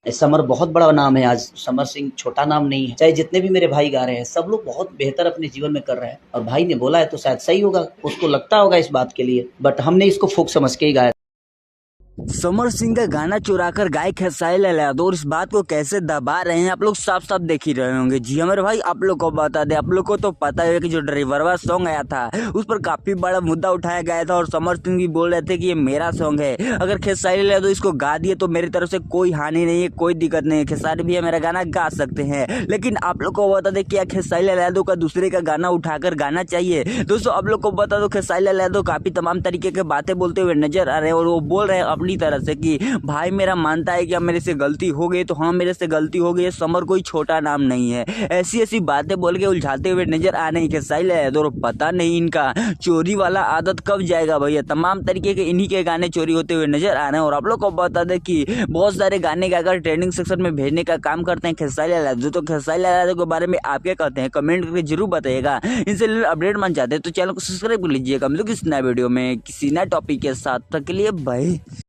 Summer बहुत बड़ा नाम है आज, समर सिंह छोटा नाम नहीं है। चाहे जितने भी मेरे भाई गा रहे हैं सब लोग बहुत बेहतर अपने जीवन में कर रहे हैं, और भाई ने बोला है तो शायद सही होगा, उसको लगता होगा इस बात के लिए, बट हमने इसको फोक समझ के ही गाया। समर सिंह का गाना चुराकर गाय खेसारी लाल यादव, और इस बात को कैसे दबा रहे हैं आप लोग साफ साफ देख ही रहे होंगे। जी हमारे भाई, आप लोग को बता दे, आप लोग को तो पता है कि जो ड्राइवरवा सॉन्ग आया था उस पर काफी बड़ा मुद्दा उठाया गया था, और समर सिंह भी बोल रहे थे कि ये मेरा सॉन्ग है, अगर खेसारी लाल यादव इसको गा दिए तो मेरी तरफ से कोई हानि नहीं है, कोई दिक्कत नहीं है, खेसारी भी मेरा गाना गा सकते हैं। लेकिन आप लोग को बता दे, क्या खेसारी लाल यादव का दूसरे का गाना उठाकर गाना चाहिए? दोस्तों आप लोग को बता दो, खेसारी लाल यादव काफी तमाम तरीके के बातें बोलते हुए नजर आ रहे हैं, और वो बोल रहे हैं अपनी तरह से कि भाई मेरा मानता है कि अब मेरे से गलती हो गई, तो हाँ मेरे से गलती हो गई, समर कोई छोटा नाम नहीं है। ऐसी ऐसी बातें बोल के उलझाते हुए नजर आ रहे हैं खेसारी लाल यादव। पता नहीं इनका चोरी वाला आदत कब जाएगा भैया। तमाम तरीके के इन्हीं के गाने चोरी होते हुए नजर आ रहे हैं, और आप लोग को बता दें कि बहुत सारे गाने गाकर ट्रेंडिंग सेक्शन में भेजने का काम करते हैं खेसारी लाल यादव। तो खेसारी लाल यादव के बारे में आप क्या कहते हैं, कमेंट करके जरूर बताइएगा। इनसे रिलेटेड अपडेट मान चाहते हैं तो चैनल को सब्सक्राइब कर लीजिएगा। हम लोग इस नए वीडियो में किसी नए टॉपिक के साथ, तक के लिए बाय।